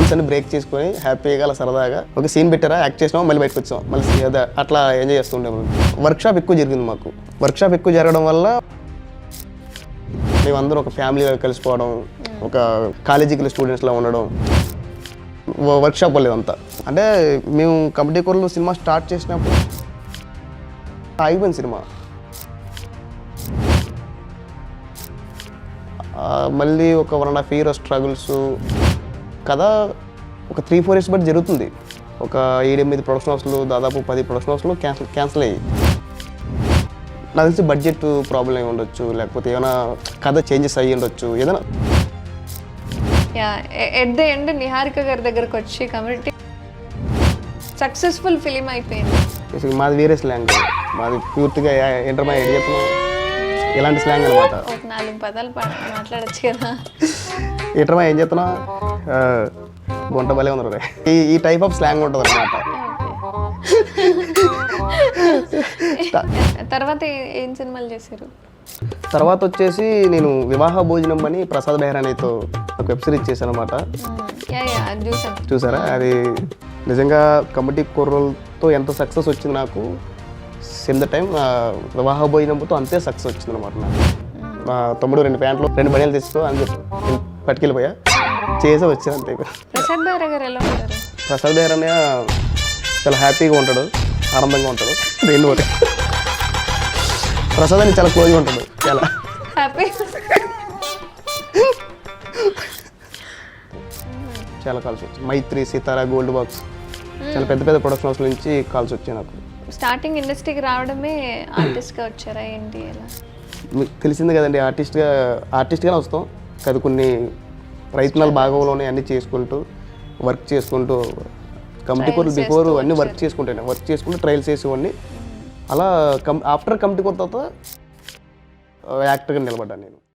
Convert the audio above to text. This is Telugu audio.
రూల్స్ అన్ని బ్రేక్ చేసుకొని హ్యాపీగా అలా సరదాగా ఒక సీన్ పెట్టారా, యాక్ట్ చేసినామా, మళ్ళీ బయటకు వచ్చాం, మళ్ళీ అట్లా ఎంజాయ్ చేస్తుండేము. వర్క్షాప్ ఎక్కువ జరిగింది మాకు. వర్క్షాప్ ఎక్కువ జరగడం వల్ల మేమందరం ఒక ఫ్యామిలీగా కలిసిపోవడం, ఒక కాలేజీకి స్టూడెంట్స్లా ఉండడం. వర్క్షాప్ వల్ల ఇదంతా. అంటే మేము కమిటీ కోర్లో సినిమా స్టార్ట్ చేసినప్పుడు ఆగిపోయింది సినిమా. మళ్ళీ ఒక 1.5 year స్ట్రగుల్స్ కదా. ఒక 3-4 years బట్టి జరుగుతుంది. ఒక 7-8 ప్రొడక్షన్ హౌస్లు, దాదాపు 10 ప్రొడక్షన్ హౌస్లు క్యాన్సిల్ అయ్యాయి. నాకు తెలిసి బడ్జెట్ ప్రాబ్లం అయి ఉండొచ్చు, లేకపోతే ఏమైనా కథ చేంజెస్ అయ్యి ఉండొచ్చు, ఏదైనా. ఎట్ ద ఎండ్ నిహారిక గారి దగ్గరకు వచ్చి కమ్యూనిటీ సక్సెస్ఫుల్ ఫిలిం అయిపోయింది. మాది వేరే స్లాంగ్, మాది పూర్తిగా ఎంటర్మై చెప్తున్నాం, ఇలాంటి స్లాంగ్ అనమాట. 4 పదాలు మాట్లాడచ్చు కదా. ఎంటర్మై ఏం చెప్తున్నా, గుంట భలే ఉన్నారు, ఈ టైప్ ఆఫ్ స్లాంగ్ ఉంటుంది అనమాట. తర్వాత ఏం సినిమాలు చేశారు? తర్వాత వచ్చేసి నేను వివాహ భోజనం అని ప్రసాద్ బెహ్రానీతో ఒక వెబ్ సిరీస్ చేశాను అనమాట. చూసారా? అది నిజంగా కమిటీ కుర్రోలతో ఎంత సక్సెస్ వచ్చింది నాకు, సేమ్ ద టైం వివాహ భోజనంతో అంతే సక్సెస్ వచ్చింది అనమాట నాకు. మా తమ్ముడు 2 ప్యాంట్లు 2 బనియాలు తీసుకో అని చెప్పి పట్టుకెళ్ళిపోయా, చేసే వచ్చాను అంతే. ప్రసాద్ బెహ్రా గారు ఎలా ఉంటారు? ప్రసాద్ బెహ్రానే చాలా హ్యాపీగా ఉంటాడు, ఆనందంగా ఉంటాడు. 2 ఒకటి. ప్రసాద్ అని చాలా క్లోజ్గా ఉంటాడు, చాలా హ్యాపీ. చాలా కాల్స్ వచ్చాయి. మైత్రి, సితారా, గోల్డ్ బాక్స్, చాలా పెద్ద పెద్ద ప్రొడక్షన్ హౌస్ నుంచి కాల్స్ వచ్చాయి నాకు. స్టార్టింగ్ ఇండస్ట్రీకి రావడమే ఆర్టిస్ట్గా వచ్చారా ఏంటి? ఎలా? మీకు తెలిసింది కదండి, ఆర్టిస్ట్గానే వస్తాం కదా. కొన్ని ప్రయత్నాలు భాగంలోనే అన్నీ చేసుకుంటూ వర్క్ చేసుకుంటూ కమిటీ కోర్లు బిఫోర్ అన్నీ వర్క్ చేసుకుంటూ ట్రయల్స్ చేసేవాడిని. అలా ఆఫ్టర్ కమిటీ కోర్ తర్వాత యాక్టర్గా నిలబడ్డాను నేను.